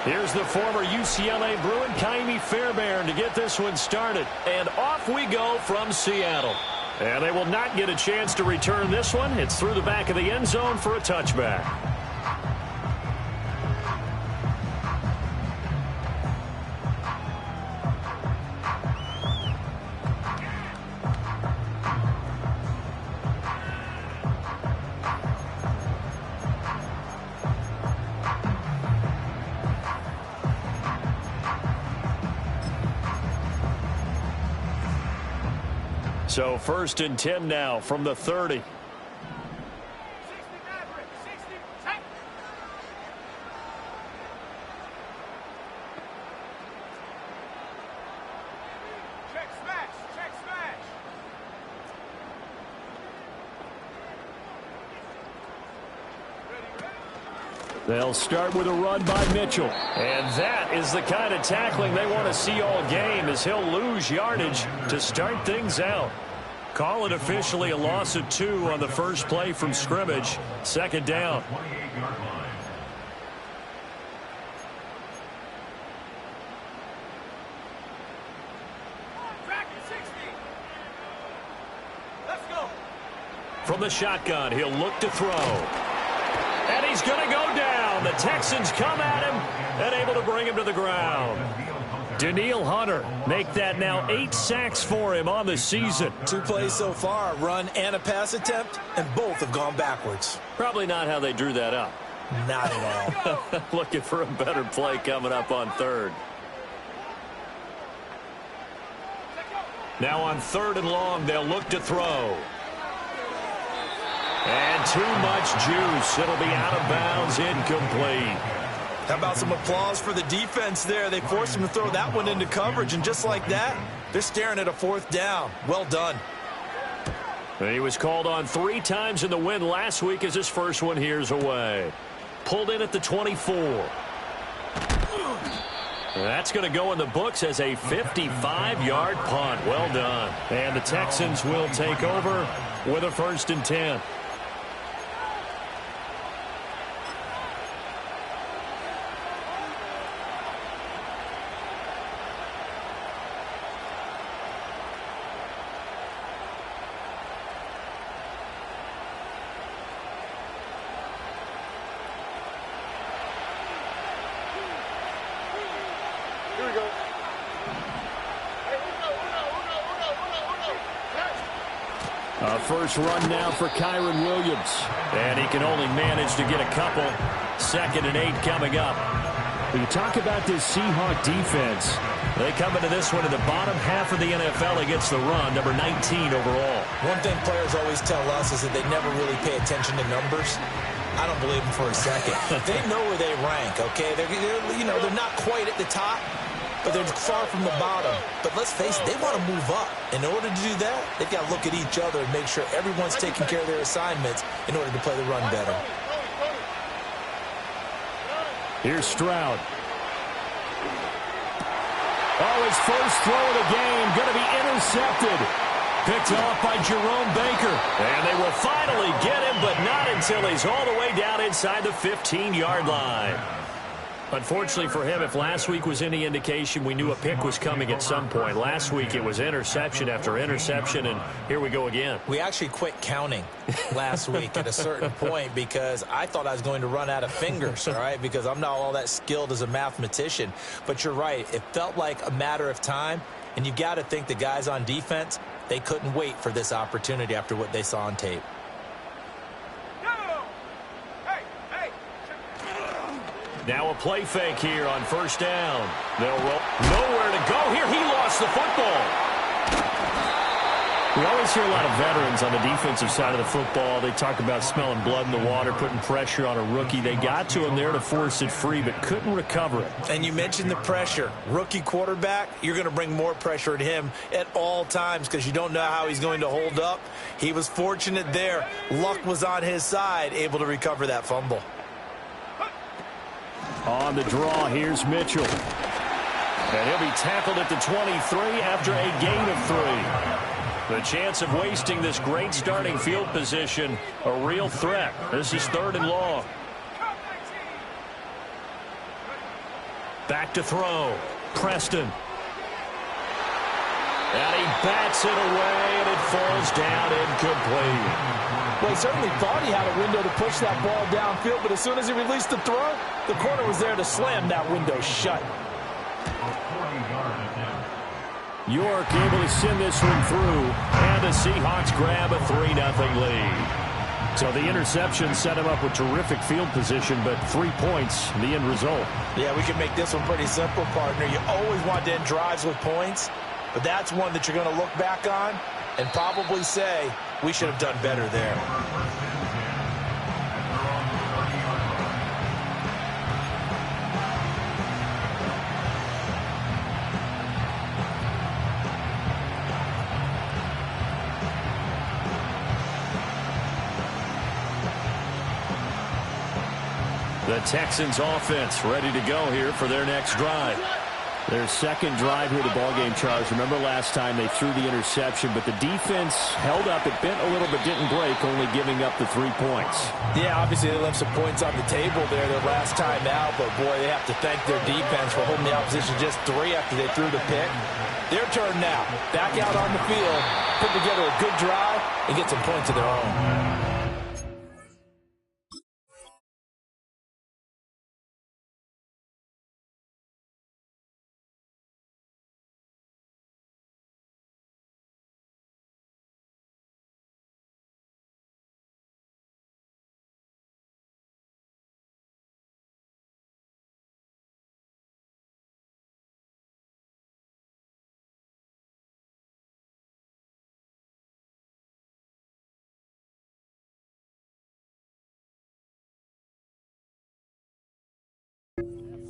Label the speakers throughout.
Speaker 1: Here's the former UCLA Bruin, Ka'imi Fairbairn, to get this one started. And off we go from Seattle. And they will not get a chance to return this one. It's through the back of the end zone for a touchback. So 1st and 10 now from the 30. They'll start with a run by Mitchell. And that is the kind of tackling they want to see all game, as he'll lose yardage to start things out. Call it officially a loss of 2 on the first play from scrimmage. 2nd down. From the shotgun, he'll look to throw. And he's going to go down. The Texans come at him and able to bring him to the ground. Danielle Hunter make that now 8 sacks for him on the season.
Speaker 2: 2 plays so far, a run and a pass attempt, and both have gone backwards.
Speaker 1: Probably not how they drew that up.
Speaker 2: Not at all.
Speaker 1: Looking for a better play coming up on 3rd. Now on 3rd and long, they'll look to throw. And too much juice. It'll be out of bounds, incomplete.
Speaker 2: How about some applause for the defense there? They forced him to throw that one into coverage, and just like that, they're staring at a 4th down. Well done.
Speaker 1: And he was called on 3 times in the win last week as his first one here's away. Pulled in at the 24. That's going to go in the books as a 55-yard punt. Well done. And the Texans will take over with a 1st and 10. First run now for Kyren Williams. And he can only manage to get a couple. 2nd and 8 coming up. When you talk about this Seahawk defense, they come into this one in the bottom half of the NFL against the run, number 19 overall.
Speaker 2: One thing players always tell us is that they never really pay attention to numbers. I don't believe them for a second. They know where they rank, okay? They're not quite at the top, but they're far from the bottom. But let's face it, they want to move up. In order to do that, they've got to look at each other and make sure everyone's taking care of their assignments in order to play the run better.
Speaker 1: Here's Stroud. Oh, his first throw of the game going to be intercepted. Picked off by Jerome Baker. And they will finally get him, but not until he's all the way down inside the 15-yard line. Unfortunately for him, if last week was any indication, we knew a pick was coming at some point. Last week it was interception after interception, and here we go again.
Speaker 2: We actually quit counting last week at a certain point because I thought I was going to run out of fingers, all right, because I'm not all that skilled as a mathematician. But you're right. It felt like a matter of time, and you got to think the guys on defense, they couldn't wait for this opportunity after what they saw on tape.
Speaker 1: Now a play fake here on 1st down. They'll roll. Nowhere to go here. He lost the football. We always hear a lot of veterans on the defensive side of the football. They talk about smelling blood in the water, putting pressure on a rookie. They got to him there to force it free, but couldn't recover it.
Speaker 2: And you mentioned the pressure. Rookie quarterback, you're going to bring more pressure at him at all times because you don't know how he's going to hold up. He was fortunate there. Luck was on his side, able to recover that fumble.
Speaker 1: On the draw, here's Mitchell. And he'll be tackled at the 23 after a gain of 3. The chance of wasting this great starting field position, a real threat. This is 3rd and long. Back to throw. Preston. And he bats it away, and it falls down incomplete.
Speaker 2: Well, he certainly thought he had a window to push that ball downfield, but as soon as he released the throw, the corner was there to slam that window shut.
Speaker 1: York able to send this one through, and the Seahawks grab a 3-0 lead. So the interception set him up with terrific field position, but 3 points, the end result.
Speaker 2: Yeah, we can make this one pretty simple, partner. You always want to end drives with points, but that's one that you're going to look back on and probably say, we should have done better there.
Speaker 1: The Texans offense ready to go here for their next drive. Their second drive here of the ballgame, Charles. Remember last time they threw the interception, but the defense held up. It bent a little but didn't break, only giving up the 3 points.
Speaker 2: Yeah, obviously they left some points on the table there their last time out, but boy, they have to thank their defense for holding the opposition just 3 after they threw the pick. Their turn now. Back out on the field, put together a good drive, and get some points of their own.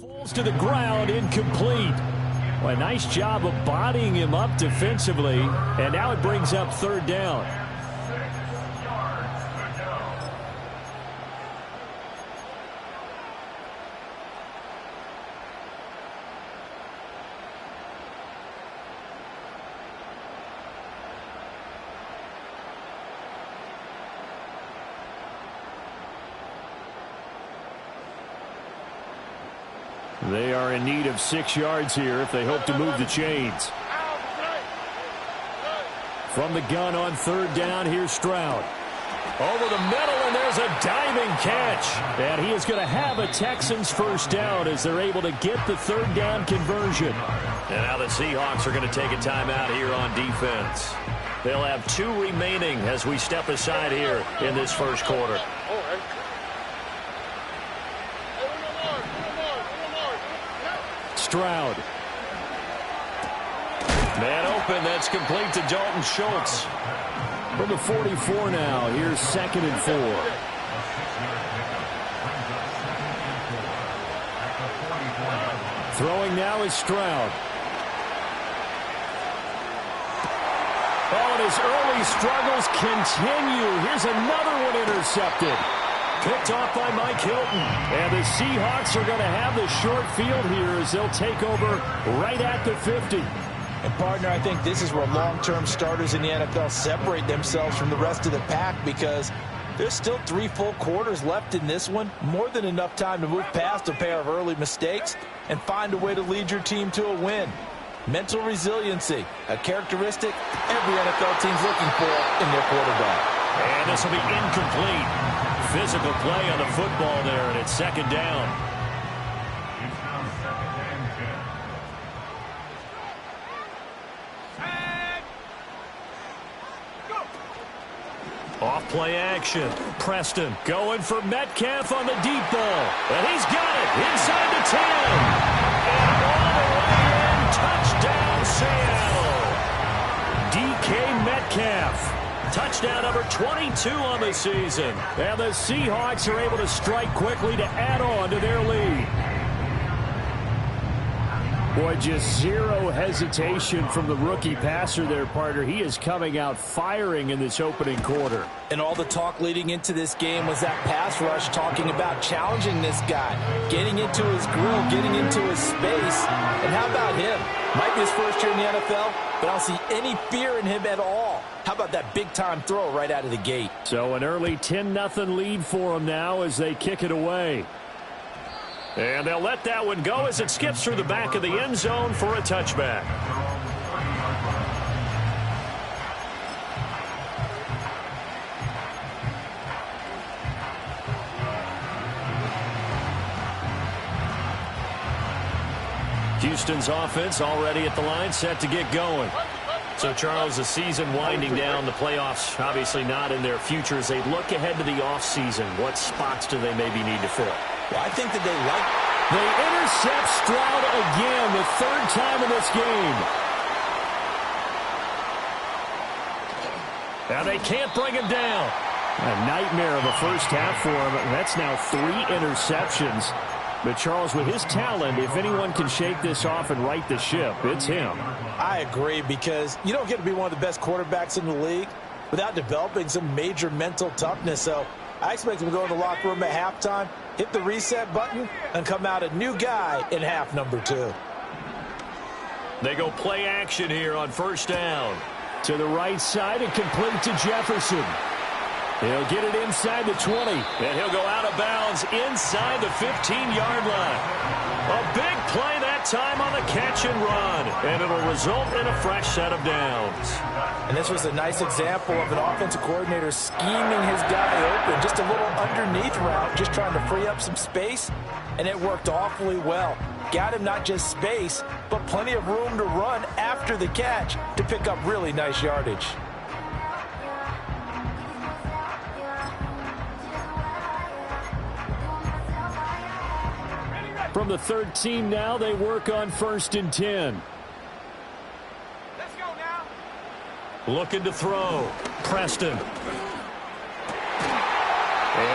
Speaker 1: Falls to the ground, incomplete. Well, a nice job of bodying him up defensively, and now it brings up 3rd down. They are in need of 6 yards here if they hope to move the chains. From the gun on 3rd down, here's Stroud. Over the middle, and there's a diving catch. And he is going to have a Texans first down as they're able to get the 3rd down conversion. And now the Seahawks are going to take a timeout here on defense. They'll have 2 remaining as we step aside here in this first quarter. Stroud. Man open, that's complete to Dalton Schultz. From the 44 now, here's 2nd and 4. Throwing now is Stroud. Oh, and his early struggles continue. Here's another one intercepted. Picked off by Mike Hilton. And the Seahawks are going to have the short field here as they'll take over right at the 50.
Speaker 2: And, partner, I think this is where long-term starters in the NFL separate themselves from the rest of the pack because there's still 3 full quarters left in this one. More than enough time to move past a pair of early mistakes and find a way to lead your team to a win. Mental resiliency, a characteristic every NFL team's looking for in their quarterback.
Speaker 1: And this will be incomplete. Physical play on the football there, and it's 2nd down. Off play action. Preston going for Metcalf on the deep ball. And he's got it inside the 10. And all the way in. Touchdown, Seattle. DK Metcalf. Touchdown number 22 on the season. And the Seahawks are able to strike quickly to add on to their lead. Boy, just zero hesitation from the rookie passer there, partner. He is coming out firing in this opening quarter.
Speaker 2: And all the talk leading into this game was that pass rush talking about challenging this guy, getting into his grill, getting into his space. And how about him? Might be his first year in the NFL, but I don't see any fear in him at all. How about that big-time throw right out of the gate?
Speaker 1: So an early 10-0 lead for them now as they kick it away. And they'll let that one go as it skips through the back of the end zone for a touchback. Houston's offense already at the line, set to get going. So, Charles, the season winding down, the playoffs obviously not in their future. As they look ahead to the offseason, what spots do they maybe need to fill?
Speaker 2: Well, I think that
Speaker 1: They intercept Stroud again, the third time in this game. Now they can't bring him down. A nightmare of a first half for him. That's now 3 interceptions. But, Charles, with his talent, if anyone can shake this off and right the ship, it's him.
Speaker 2: I agree, because you don't get to be one of the best quarterbacks in the league without developing some major mental toughness. So I expect him to go in the locker room at halftime, hit the reset button, and come out a new guy in half number 2.
Speaker 1: They go play action here on first down. To the right side and complete to Jefferson. He'll get it inside the 20, and he'll go out of bounds inside the 15-yard line. A big play that time on the catch and run, and it'll result in a fresh set of downs.
Speaker 2: And this was a nice example of an offensive coordinator scheming his guy open, just a little underneath route, just trying to free up some space, and it worked awfully well. Got him not just space, but plenty of room to run after the catch to pick up really nice yardage.
Speaker 1: From the 13 now, they work on 1st and 10.
Speaker 3: Let's go now.
Speaker 1: Looking to throw. Preston. And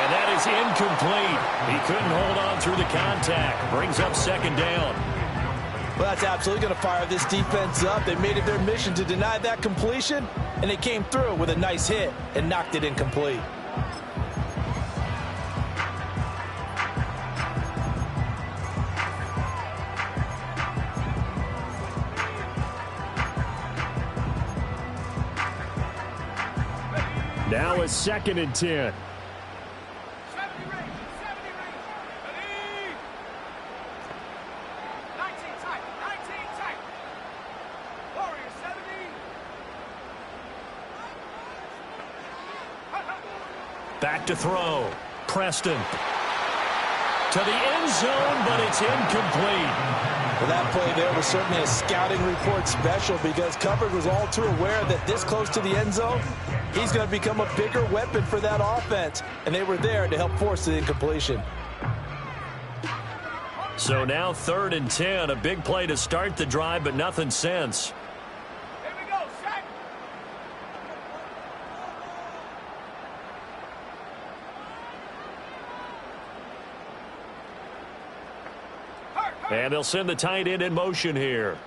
Speaker 1: that is incomplete. He couldn't hold on through the contact. Brings up 2nd down.
Speaker 2: Well, that's absolutely going to fire this defense up. They made it their mission to deny that completion, and they came through with a nice hit and knocked it incomplete.
Speaker 1: Now it's 2nd and 10.
Speaker 3: 70 ring. 70 ring. Ready? 19 tight. 19 tight. Warrior 70.
Speaker 1: Back to throw. Preston. To the end zone, but it's incomplete.
Speaker 2: Well, that play there was certainly a scouting report special, because coverage was all too aware that this close to the end zone, he's going to become a bigger weapon for that offense, and they were there to help force the incompletion.
Speaker 1: So now 3rd and 10, a big play to start the drive, but nothing since.
Speaker 3: Here we go. Set.
Speaker 1: And they'll send the tight end in motion here.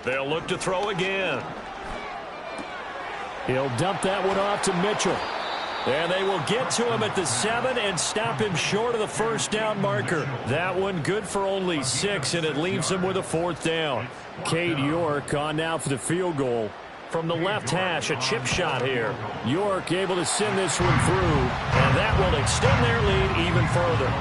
Speaker 1: They'll look to throw again. He'll dump that one off to Mitchell. And they will get to him at the 7 and stop him short of the 1st down marker. That one good for only 6, and it leaves him with a 4th down. Cade York on now for the field goal. From the left hash, a chip shot here. York able to send this one through, and that will extend their lead even further.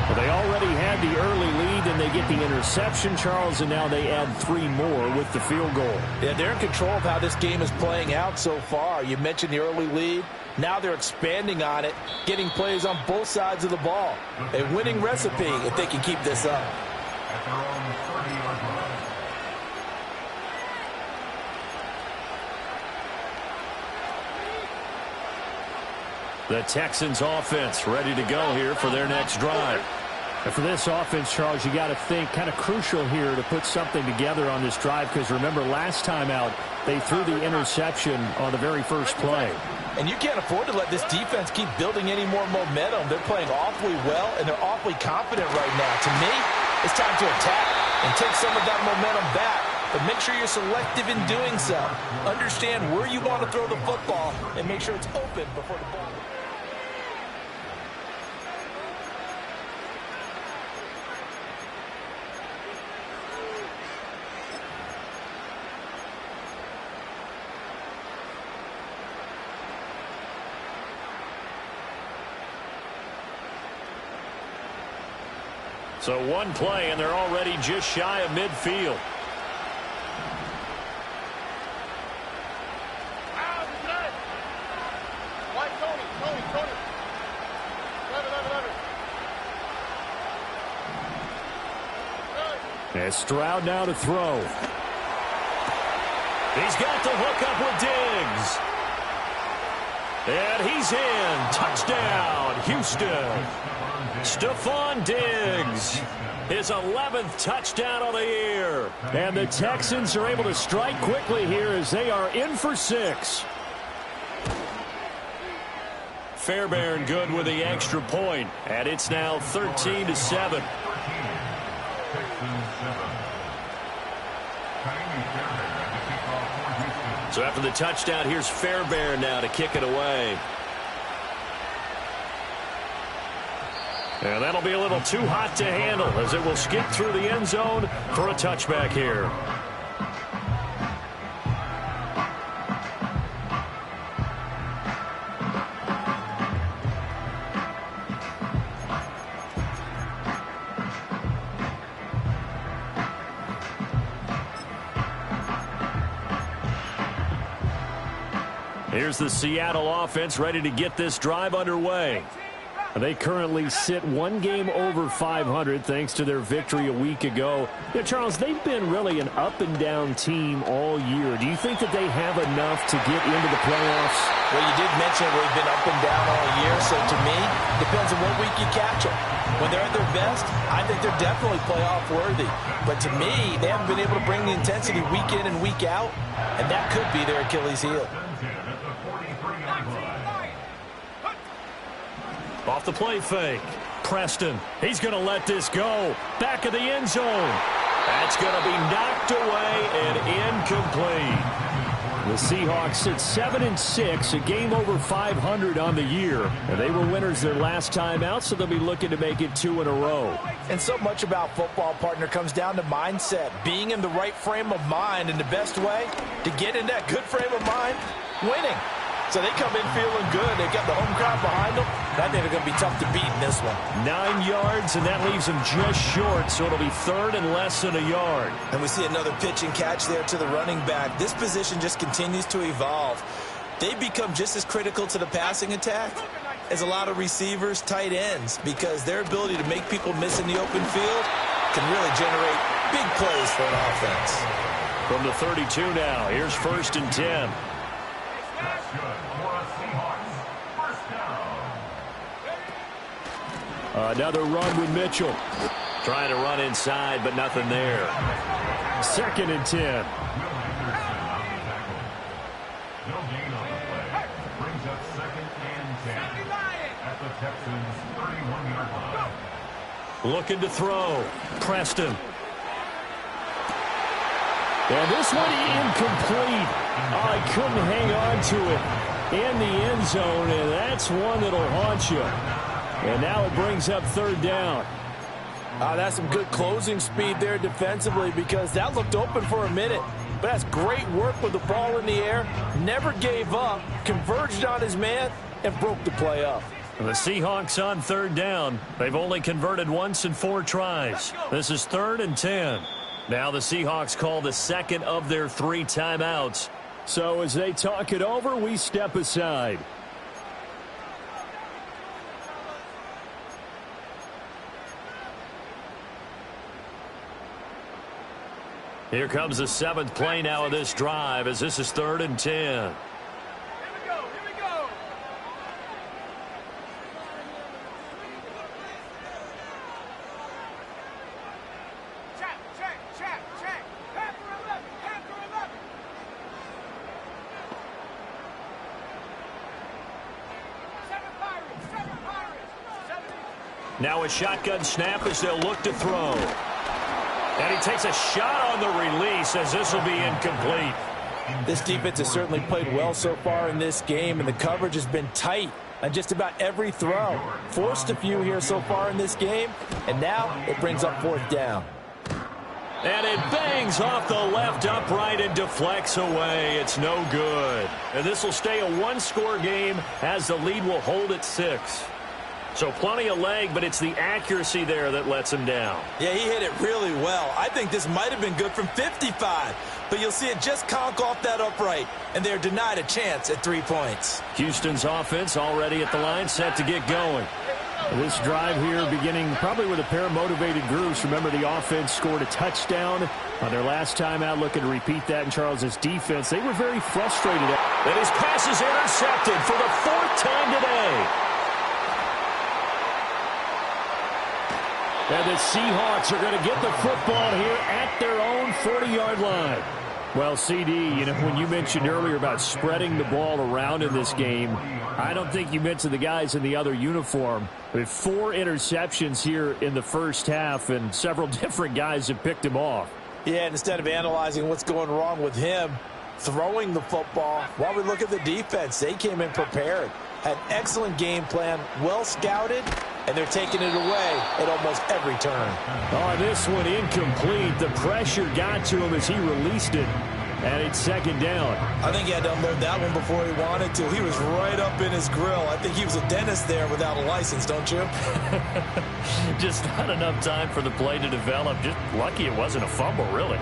Speaker 1: Well, they already had the early lead, and they get the interception, Charles, and now they add 3 more with the field goal.
Speaker 2: Yeah, they're in control of how this game is playing out so far. You mentioned the early lead. Now they're expanding on it, getting plays on both sides of the ball. A winning recipe if they can keep this up.
Speaker 1: The Texans offense ready to go here for their next drive. And for this offense, Charles, you got to think kind of crucial here to put something together on this drive, because remember last time out they threw the interception on the very first play.
Speaker 2: And you can't afford to let this defense keep building any more momentum. They're playing awfully well, and they're awfully confident right now. To me, it's time to attack and take some of that momentum back. But make sure you're selective in doing so. Understand where you want to throw the football and make sure it's open before the ball.
Speaker 1: So one play, and they're already just shy of midfield. And Stroud now to throw. He's got the hook up with Diggs. And he's in. Touchdown, Houston. Stephon Diggs. His 11th touchdown of the year. And the Texans are able to strike quickly here as they are in for 6. Fairbairn good with the extra point. And it's now 13-7. So after the touchdown, here's Fairbairn now to kick it away. And that'll be a little too hot to handle as it will skip through the end zone for a touchback here. Here's the Seattle offense ready to get this drive underway. They currently sit one game over 500 thanks to their victory a week ago. Yeah, Charles, they've been really an up-and-down team all year. Do you think that they have enough to get into the playoffs?
Speaker 2: Well, you did mention they've been up and down all year, so to me, depends on what week you catch them. When they're at their best, I think they're definitely playoff worthy. But to me, they haven't been able to bring the intensity week in and week out, and that could be their Achilles heel.
Speaker 1: Off the play fake. Preston. He's going to let this go. Back of the end zone. That's going to be knocked away and incomplete. The Seahawks sit 7-6, a game over 500 on the year. And they were winners their last time out, so they'll be looking to make it 2 in a row.
Speaker 2: And so much about football, partner, comes down to mindset. Being in the right frame of mind, and the best way to get in that good frame of mind, winning. So they come in feeling good. They've got the home crowd behind them. I think they're going to be tough to beat in this one.
Speaker 1: 9 yards, and that leaves them just short, so it'll be third and less than a yard.
Speaker 2: And we see another pitch and catch there to the running back. This position just continues to evolve. They become just as critical to the passing attack as a lot of receivers, tight ends, because their ability to make people miss in the open field can really generate big plays for an offense.
Speaker 1: From the 32 now, here's 1st and 10. Another run with Mitchell. Trying to run inside, but nothing there. 2nd and 10. Looking to throw. Preston. And this one incomplete. Oh, he couldn't hang on to it in the end zone, and that's one that'll haunt you. And now it brings up 3rd down.
Speaker 2: That's some good closing speed there defensively, because that looked open for a minute. But that's great work with the ball in the air. Never gave up, converged on his man, and broke the play up.
Speaker 1: The Seahawks on 3rd down. They've only converted once in 4 tries. This is 3rd and 10. Now the Seahawks call the 2nd of their 3 timeouts. So as they talk it over, we step aside. Here comes the 7th play now of this drive, as this is 3rd and 10.
Speaker 3: Here we go, here we go. Check. Half for 11, half for 11. 7 Pirates. 70.
Speaker 1: Now a shotgun snap as they'll look to throw. And he takes a shot on the release as this will be incomplete.
Speaker 2: This defense has certainly played well so far in this game, and the coverage has been tight on just about every throw. Forced a few here so far in this game, and now it brings up 4th down.
Speaker 1: And it bangs off the left upright and deflects away. It's no good. And this will stay a 1-score game as the lead will hold at 6. So plenty of leg, but it's the accuracy there that lets him down.
Speaker 2: Yeah, he hit it really well. I think this might have been good from 55, but you'll see it just conk off that upright, and they're denied a chance at 3 points.
Speaker 1: Houston's offense already at the line, set to get going.
Speaker 4: This drive here beginning probably with a pair of motivated groups. Remember, the offense scored a touchdown on their last time out. Looking to repeat that in Charles's defense. They were very frustrated.
Speaker 1: And his pass is intercepted for the 4th time today.
Speaker 4: And the Seahawks are going to get the football here at their own 40-yard line. Well, CD, you know, when you mentioned earlier about spreading the ball around in this game, I don't think you mentioned the guys in the other uniform. With 4 interceptions here in the first half, and several different guys have picked him off.
Speaker 2: Yeah, instead of analyzing what's going wrong with him throwing the football, while we look at the defense, they came in prepared. Had an excellent game plan, well scouted, and they're taking it away at almost every turn.
Speaker 4: Oh, this one incomplete. The pressure got to him as he released it, and it's 2nd down.
Speaker 2: I think he had to unload that one before he wanted to. He was right up in his grill. I think he was a dentist there without a license, don't you?
Speaker 1: Just not enough time for the play to develop. Just lucky it wasn't a fumble, really.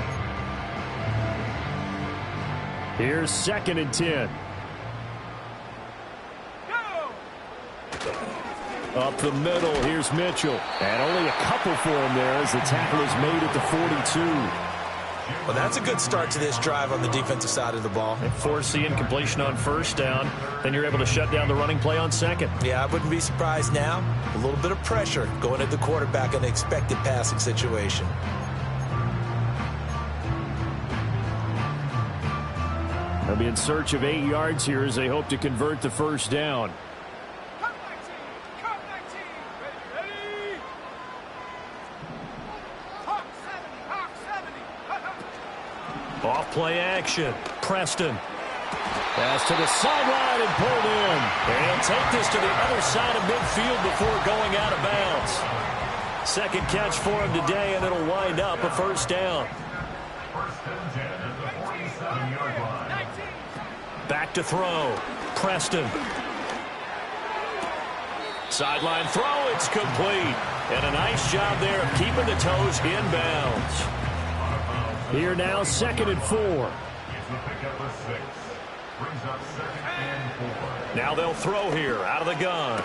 Speaker 4: Here's 2nd and 10. Up the middle, here's Mitchell. And only a couple for him there as the tackle is made at the 42.
Speaker 2: Well, that's a good start to this drive on the defensive side of the ball.
Speaker 1: And force the incompletion on 1st down. Then you're able to shut down the running play on 2nd.
Speaker 2: Yeah, I wouldn't be surprised now. A little bit of pressure going at the quarterback in an expected passing situation.
Speaker 4: They'll be in search of 8 yards here as they hope to convert the 1st down.
Speaker 1: Off play action. Preston.
Speaker 4: Pass to the sideline and pulled in.
Speaker 1: And he'll take this to the other side of midfield before going out of bounds. 2nd catch for him today, and it'll wind up a 1st down. Back to throw. Preston. Sideline throw. It's complete. And a nice job there of keeping the toes inbounds.
Speaker 4: Here now, 2nd and 4.
Speaker 1: Now they'll throw here out of the gun.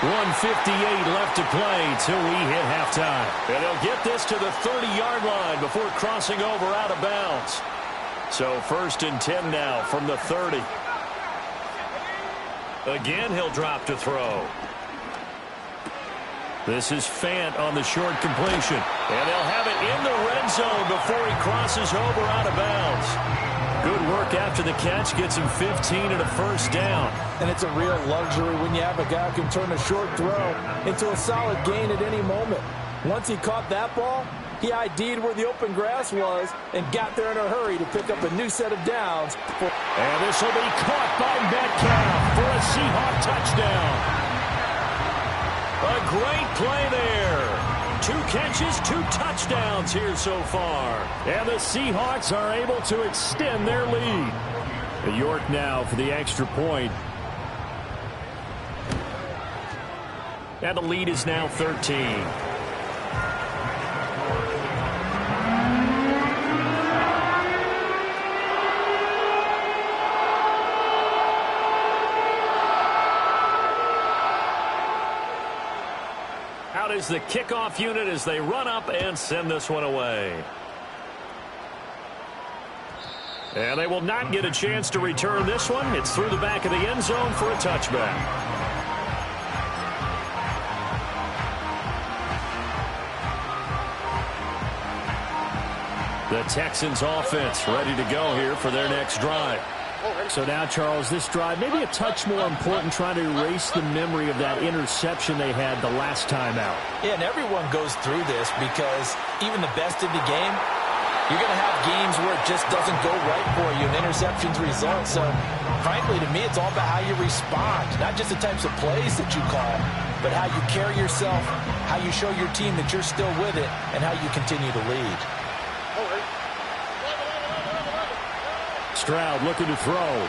Speaker 1: 1:58 left to play till we hit halftime. And they'll get this to the 30-yard line before crossing over out of bounds. So 1st and 10 now from the 30. Again, he'll drop to throw. This is Fant on the short completion. And they'll have it in the red zone before he crosses over out of bounds. Good work after the catch. Gets him 15 and a 1st down.
Speaker 2: And it's a real luxury when you have a guy who can turn a short throw into a solid gain at any moment. Once he caught that ball, he ID'd where the open grass was and got there in a hurry to pick up a new set of downs.
Speaker 4: And this will be caught by Metcalf for a Seahawk touchdown.
Speaker 1: A great play there. 2 catches, 2 touchdowns here so far.
Speaker 4: And the Seahawks are able to extend their lead. York now for the extra point.
Speaker 1: And the lead is now 13. Out is the kickoff unit as they run up and send this one away. And they will not get a chance to return this one. It's through the back of the end zone for a touchback. The Texans offense ready to go here for their next drive.
Speaker 4: So now, Charles, this drive maybe a touch more important, trying to erase the memory of that interception they had the last time out.
Speaker 2: Yeah, and everyone goes through this because even the best in the game, you're going to have games where it just doesn't go right for you and interceptions result. So, frankly, to me, it's all about how you respond, not just the types of plays that you call, but how you carry yourself, how you show your team that you're still with it, and how you continue to lead.
Speaker 4: Stroud looking to throw.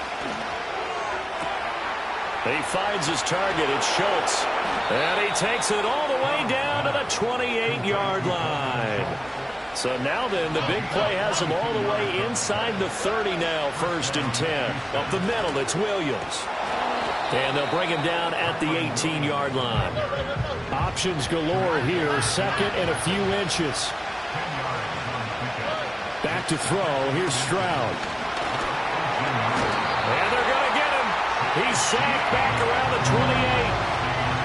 Speaker 1: He finds his target. It's Schultz. And he takes it all the way down to the 28-yard line. So now then, the big play has him all the way inside the 30 now, 1st and 10. Up the middle, it's Williams. And they'll bring him down at the 18-yard line.
Speaker 4: Options galore here, 2nd and a few inches. Back to throw, here's Stroud.
Speaker 1: And they're going to get him. He's sacked back around the 28.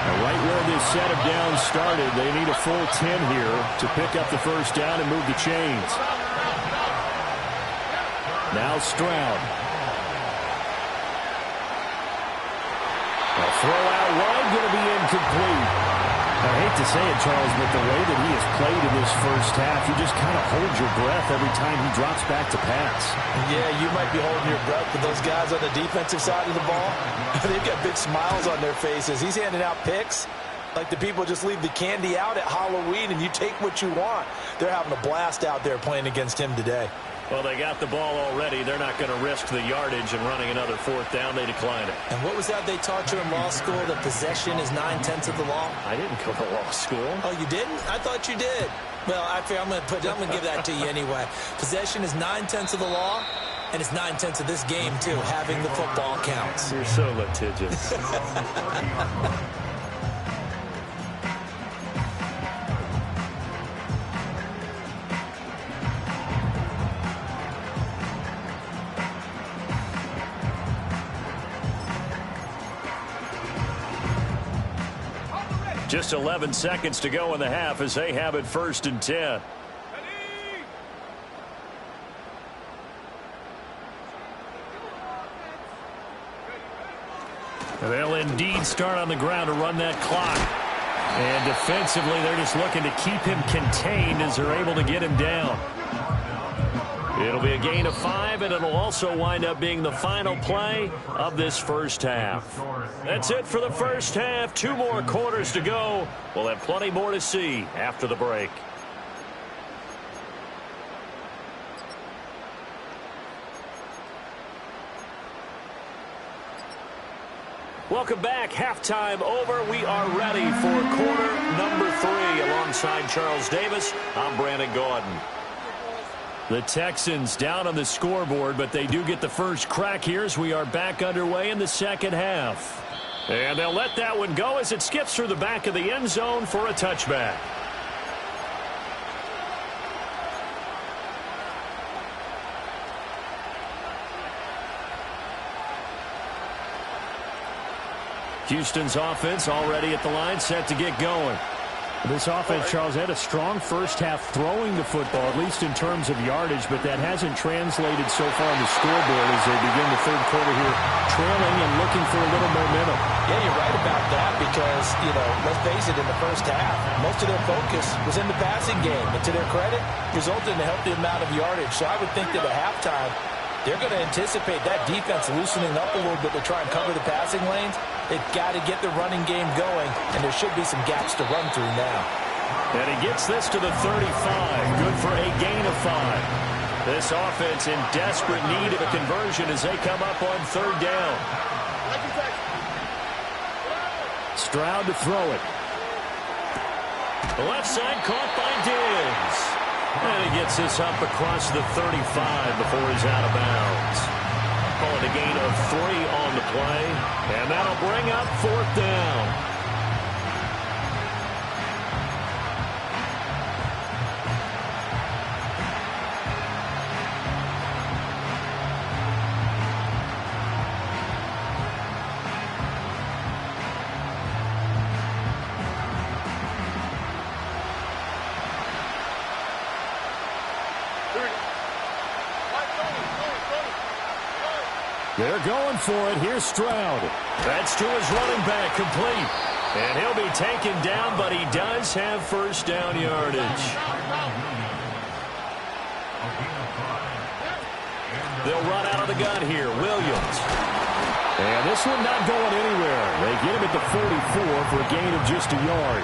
Speaker 4: Now right where this set of downs started, they need a full 10 here to pick up the first down and move the chains. Now Stroud. A throw out wide, going to be incomplete. I hate to say it, Charles, but the way that he has played in this first half, you just kind of hold your breath every time he drops back to pass.
Speaker 2: Yeah, you might be holding your breath, but those guys on the defensive side of the ball, they've got big smiles on their faces. He's handing out picks like the people just leave the candy out at Halloween and you take what you want. They're having a blast out there playing against him today.
Speaker 1: Well, they got the ball already. They're not going to risk the yardage and running another 4th down. They decline it.
Speaker 2: And what was that they taught you in law school, that possession is 9/10 of the law?
Speaker 1: I didn't go to law school.
Speaker 2: Oh, you didn't? I thought you did. Well, I'm going to give that to you anyway. Possession is 9/10 of the law, and it's 9/10 of this game, too. Having the football counts.
Speaker 1: You're so litigious. Just 11 seconds to go in the half as they have it 1st and 10. They'll indeed start on the ground to run that clock. And defensively, they're just looking to keep him contained as they're able to get him down. It'll be a gain of 5, and it'll also wind up being the final play of this first half. That's it for the first half. 2 more quarters to go. We'll have plenty more to see after the break. Welcome back. Halftime over. We are ready for quarter number 3. Alongside Charles Davis, I'm Brandon Gaudin. The Texans down on the scoreboard, but they do get the first crack here as we are back underway in the second half. And they'll let that one go as it skips through the back of the end zone for a touchback. Houston's offense already at the line, set to get going.
Speaker 4: This offense, Charles, had a strong first half throwing the football, at least in terms of yardage, but that hasn't translated so far on the scoreboard as they begin the third quarter here, trailing and looking for a little momentum.
Speaker 2: Yeah, you're right about that because, let's face it, in the first half, most of their focus was in the passing game. And to their credit, resulted in a healthy amount of yardage. So I would think that at halftime, they're going to anticipate that defense loosening up a little bit to try and cover the passing lanes. They've got to get the running game going, and there should be some gaps to run through now.
Speaker 1: And he gets this to the 35. Good for a gain of 5. This offense in desperate need of a conversion as they come up on 3rd down.
Speaker 4: Stroud to throw it.
Speaker 1: The left side caught by Diggs. And he gets this up across the 35 before he's out of bounds. Call it a gain of 3 on the play. And that'll bring up 4th down.
Speaker 4: They're going for it. Here's Stroud.
Speaker 1: That's to his running back, complete. And he'll be taken down, but he does have first down yardage. They'll run out of the gun here. Williams.
Speaker 4: And this one not going anywhere. They get him at the 44 for a gain of just a yard.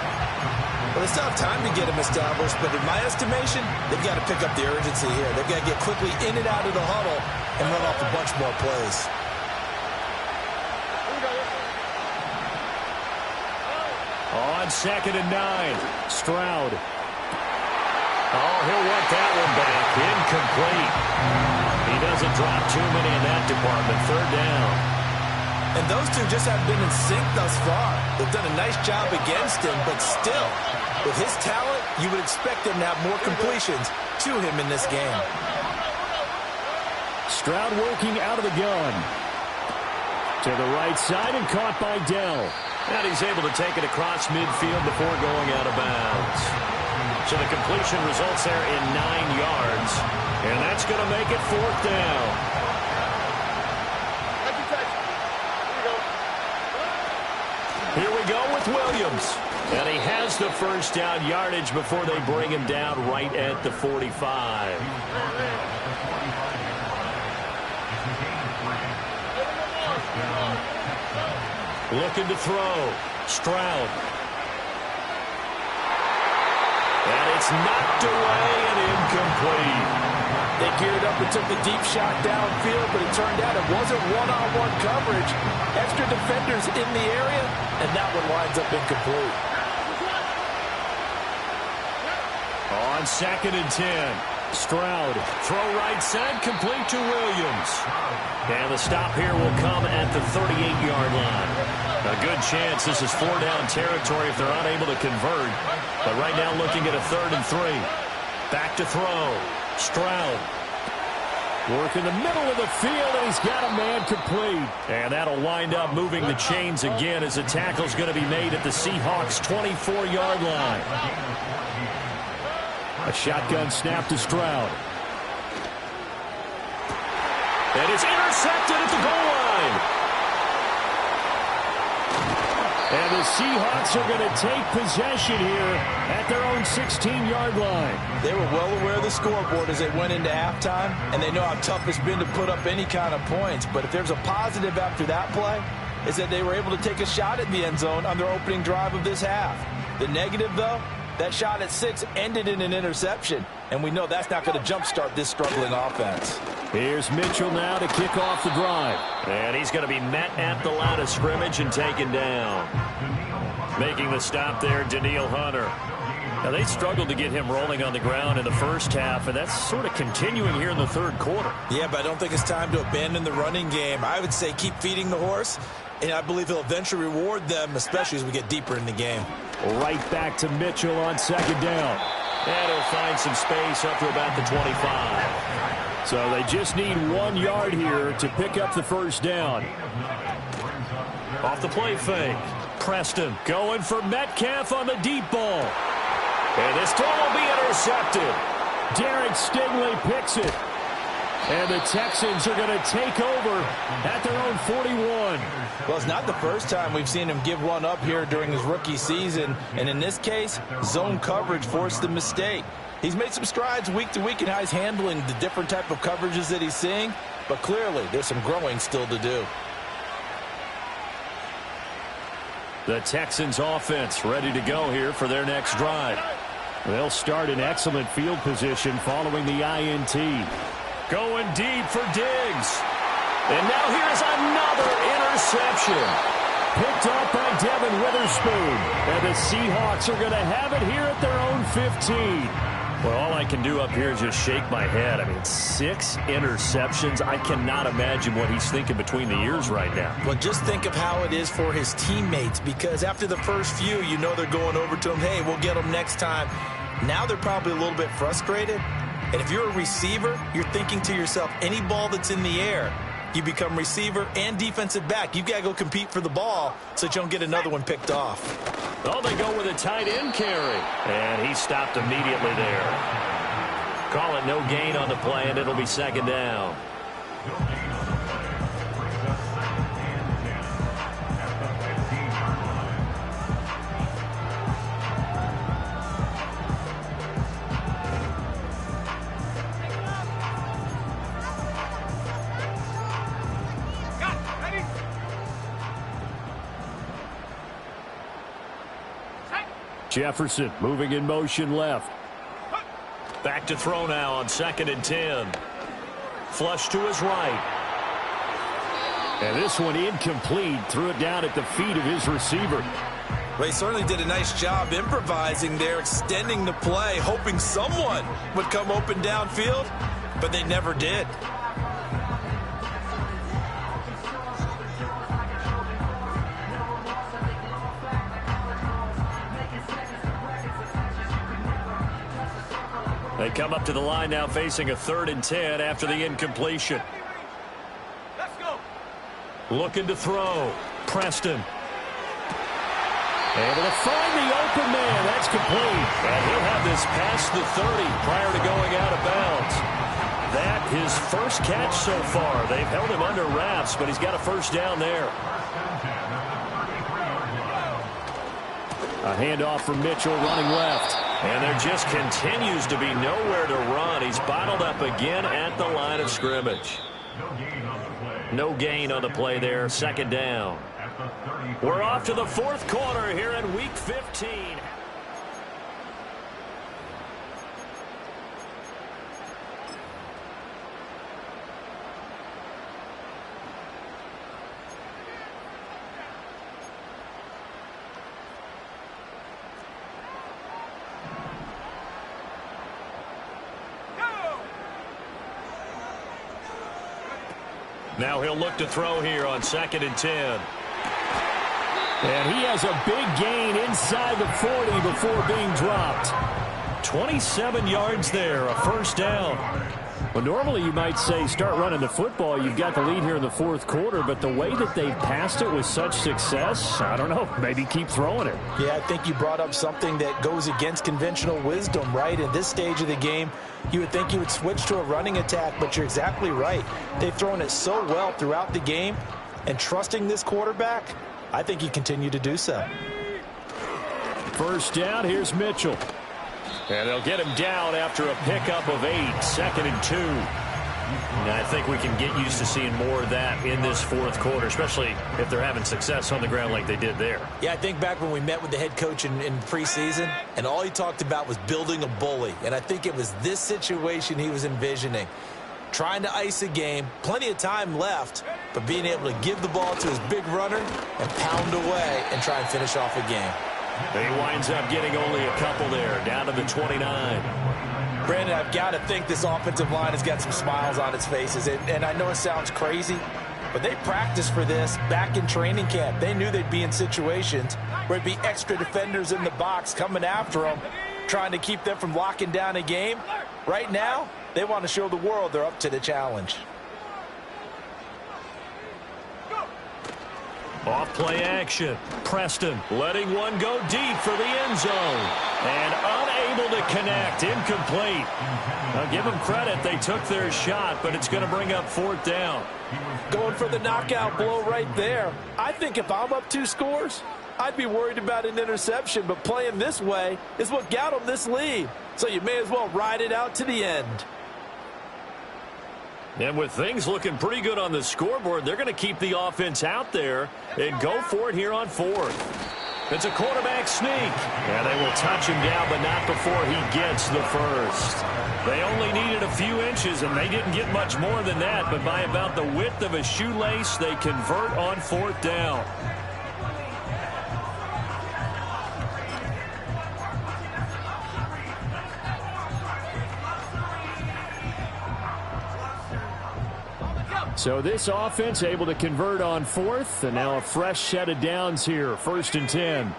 Speaker 2: Well, they still have time to get him established, but in my estimation, they've got to pick up the urgency here. They've got to get quickly in and out of the huddle and run off a bunch more plays.
Speaker 4: On 2nd and 9, Stroud.
Speaker 1: Oh, he'll want that one back. Incomplete. He doesn't drop too many in that department. 3rd down.
Speaker 2: And those two just have been in sync thus far. They've done a nice job against him, but still, with his talent, you would expect him to have more completions to him in this game.
Speaker 4: Stroud working out of the gun. To the right side and caught by Dell.
Speaker 1: And he's able to take it across midfield before going out of bounds. So the completion results there in 9 yards. And that's going to make it 4th down. Here we go with Williams. And he has the first down yardage before they bring him down right at the 45. Looking to throw. Stroud. And it's knocked away and incomplete.
Speaker 2: They geared up and took the deep shot downfield, but it turned out it wasn't one-on-one coverage. Extra defenders in the area, and that one winds up incomplete.
Speaker 4: On 2nd and 10, Stroud.
Speaker 1: Throw right side, complete to Williams. And the stop here will come at the 38-yard line. A good chance this is 4-down territory if they're unable to convert. But right now looking at a 3rd and 3. Back to throw. Stroud.
Speaker 4: Work in the middle of the field, and he's got a man complete. And that'll wind up moving the chains again as the tackle's going to be made at the Seahawks' 24-yard line. A shotgun snap to Stroud.
Speaker 1: And it's intercepted at the goal line.
Speaker 4: And the Seahawks are going to take possession here at their own 16-yard line.
Speaker 2: They were well aware of the scoreboard as they went into halftime, and they know how tough it's been to put up any kind of points. But if there's a positive after that play, is that they were able to take a shot at the end zone on their opening drive of this half. The negative, though, that shot at 6 ended in an interception, and we know that's not going to jumpstart this struggling offense.
Speaker 4: Here's Mitchell now to kick off the drive.
Speaker 1: And he's going to be met at the line of scrimmage and taken down. Making the stop there, Danielle Hunter. Now, they struggled to get him rolling on the ground in the first half, and that's sort of continuing here in the 3rd quarter.
Speaker 2: Yeah, but I don't think it's time to abandon the running game. I would say keep feeding the horse, and I believe he'll eventually reward them, especially as we get deeper in the game.
Speaker 4: Right back to Mitchell on 2nd down.
Speaker 1: And he'll find some space up to about the 25.
Speaker 4: So they just need 1 yard here to pick up the first down.
Speaker 1: Off the play fake. Preston going for Metcalf on the deep ball. And this time will be intercepted.
Speaker 4: Derek Stingley picks it. And the Texans are going to take over at their own 41.
Speaker 2: Well, it's not the first time we've seen him give one up here during his rookie season. And in this case, zone coverage forced the mistake. He's made some strides week to week in how he's handling the different type of coverages that he's seeing. But clearly, there's some growing still to do.
Speaker 4: The Texans offense ready to go here for their next drive. They'll start in excellent field position following the INT.
Speaker 1: Going deep for Diggs. And now here's another interception.
Speaker 4: Picked off by Devin Witherspoon. And the Seahawks are going to have it here at their own 15.
Speaker 1: Well, all I can do up here is just shake my head. I mean, 6 interceptions. I cannot imagine what he's thinking between the ears right now.
Speaker 2: Well, just think of how it is for his teammates, because after the first few, you know they're going over to him, hey, we'll get them next time. Now they're probably a little bit frustrated. And if you're a receiver, you're thinking to yourself, any ball that's in the air, you become receiver and defensive back. You've got to go compete for the ball so that you don't get another one picked off.
Speaker 1: Oh, they go with a tight end carry. And he stopped immediately there. Call it no gain on the play, and it'll be 2nd down.
Speaker 4: Jefferson moving in motion left.
Speaker 1: Back to throw now on 2nd and 10. Flush to his right.
Speaker 4: And this one incomplete. Threw it down at the feet of his receiver.
Speaker 2: Well, he certainly did a nice job improvising there, extending the play, hoping someone would come open downfield, but they never did.
Speaker 1: They come up to the line now facing a 3rd and 10 after the incompletion.
Speaker 3: Let's go.
Speaker 1: Looking to throw. Preston. Able to find the open man. That's complete. And he'll have this past the 30 prior to going out of bounds. That his first catch so far. They've held him under wraps, but he's got a first down there.
Speaker 4: A handoff from Mitchell running left.
Speaker 1: And there just continues to be nowhere to run. He's bottled up again at the line of scrimmage. No gain on the play there. 2nd down. We're off to the 4th quarter here in Week 15. Now he'll look to throw here on 2nd and 10.
Speaker 4: And he has a big gain inside the 40 before being dropped.
Speaker 1: 27 yards there, a first down.
Speaker 4: Well, normally you might say start running the football. You've got the lead here in the 4th quarter, but the way that they've passed it with such success, I don't know, maybe keep throwing it.
Speaker 2: Yeah, I think you brought up something that goes against conventional wisdom, right? In this stage of the game, you would think you would switch to a running attack, but you're exactly right. They've thrown it so well throughout the game, and trusting this quarterback, I think you continue to do so.
Speaker 4: First down, here's Mitchell.
Speaker 1: And they'll get him down after a pickup of 8, 2nd and 2. And I think we can get used to seeing more of that in this 4th quarter, especially if they're having success on the ground like they did there.
Speaker 2: Yeah, I think back when we met with the head coach in preseason, and all he talked about was building a bully. And I think it was this situation he was envisioning. Trying to ice a game, plenty of time left, but being able to give the ball to his big runner and pound away and try and finish off a game.
Speaker 1: He winds up getting only a couple there, down to the 29.
Speaker 2: Brandon, I've got to think this offensive line has got some smiles on its faces. And I know it sounds crazy, but they practiced for this back in training camp. They knew they'd be in situations where it'd be extra defenders in the box coming after them, trying to keep them from locking down a game. Right now, they want to show the world they're up to the challenge.
Speaker 1: Off play action. Preston letting one go deep for the end zone. And unable to connect. Incomplete. I'll give them credit. They took their shot, but it's going to bring up 4th down.
Speaker 2: Going for the knockout blow right there. I think if I'm up 2 scores, I'd be worried about an interception, but playing this way is what got them this lead. So you may as well ride it out to the end.
Speaker 1: And with things looking pretty good on the scoreboard, they're going to keep the offense out there and go for it here on 4th. It's a quarterback sneak. And they will touch him down, but not before he gets the first. They only needed a few inches, and they didn't get much more than that. But by about the width of a shoelace, they convert on 4th down.
Speaker 4: So this offense able to convert on 4th, and now a fresh set of downs here, 1st and 10.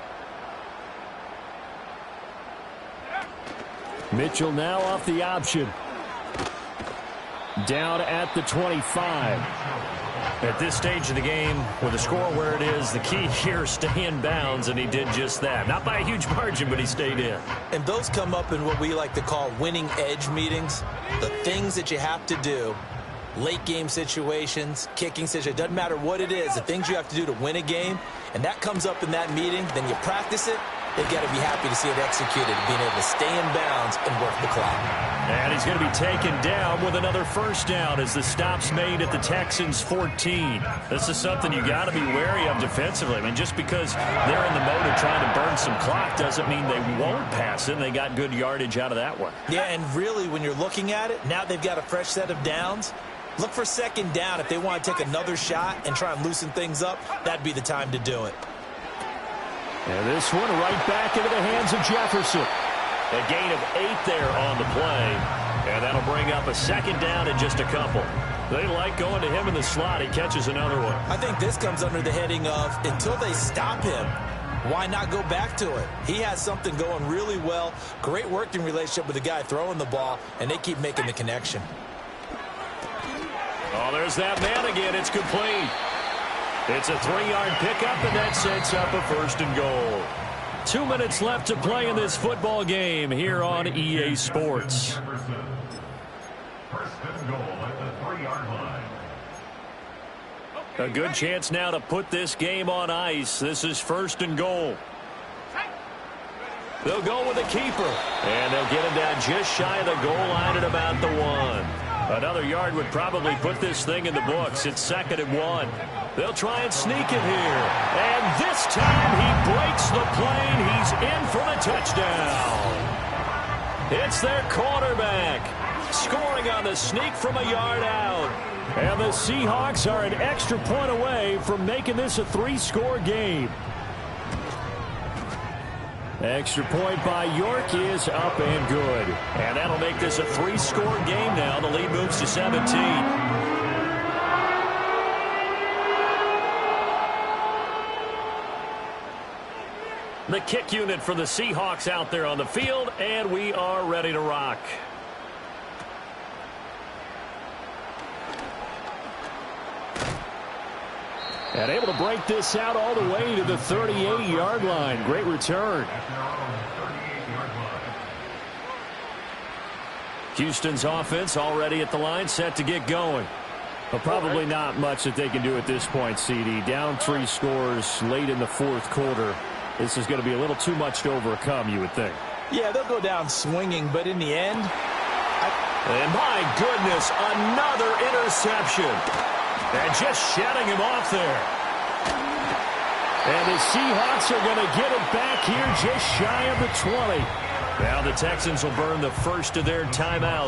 Speaker 4: Mitchell now off the option. Down at the 25.
Speaker 1: At this stage of the game, with the score where it is, the key here is stay in bounds, and he did just that. Not by a huge margin, but he stayed in.
Speaker 2: And those come up in what we like to call winning edge meetings. The things that you have to do. Late game situations, kicking situations, doesn't matter what it is, the things you have to do to win a game, and that comes up in that meeting, then you practice it, they've got to be happy to see it executed, being able to stay in bounds and work the clock.
Speaker 1: And he's going to be taken down with another first down as the stop's made at the Texans' 14. This is something you got to be wary of defensively. I mean, just because they're in the mode of trying to burn some clock doesn't mean they won't pass it. They got good yardage out of that one.
Speaker 2: Yeah, and really, when you're looking at it, now they've got a fresh set of downs. Look for 2nd down. If they want to take another shot and try and loosen things up, that'd be the time to do it.
Speaker 4: And this one right back into the hands of Jefferson.
Speaker 1: A gain of 8 there on the play. And that'll bring up a second down in just a couple. They like going to him in the slot. He catches another one.
Speaker 2: I think this comes under the heading of until they stop him, why not go back to it? He has something going really well. Great working relationship with the guy throwing the ball, and they keep making the connection.
Speaker 1: Oh, there's that man again. It's complete. It's a 3-yard pickup, and that sets up a first and goal.
Speaker 4: 2 minutes left to play in this football game here on EA Sports.
Speaker 1: A good chance now to put this game on ice. This is first and goal. They'll go with the keeper. And they'll get him down just shy of the goal line at about the 1. Another yard would probably put this thing in the books. It's 2nd and 1. They'll try and sneak it here. And this time he breaks the plane. He's in for the touchdown. It's their quarterback scoring on the sneak from a yard out.
Speaker 4: And the Seahawks are an extra point away from making this a 3-score game. Extra point by York is up and good.
Speaker 1: And that'll make this a 3-score game now. The lead moves to 17. The kick unit for the Seahawks out there on the field, and we are ready to rock.
Speaker 4: And able to break this out all the way to the 38-yard line. Great return. Houston's offense already at the line, set to get going. But probably not much that they can do at this point, CD. Down 3 scores late in the 4th quarter. This is going to be a little too much to overcome, you would think.
Speaker 2: Yeah, they'll go down swinging, but in the end...
Speaker 1: And my goodness, another interception. And just shutting him off there.
Speaker 4: And the Seahawks are going to get it back here just shy of the 20.
Speaker 1: Now the Texans will burn the first of their timeouts.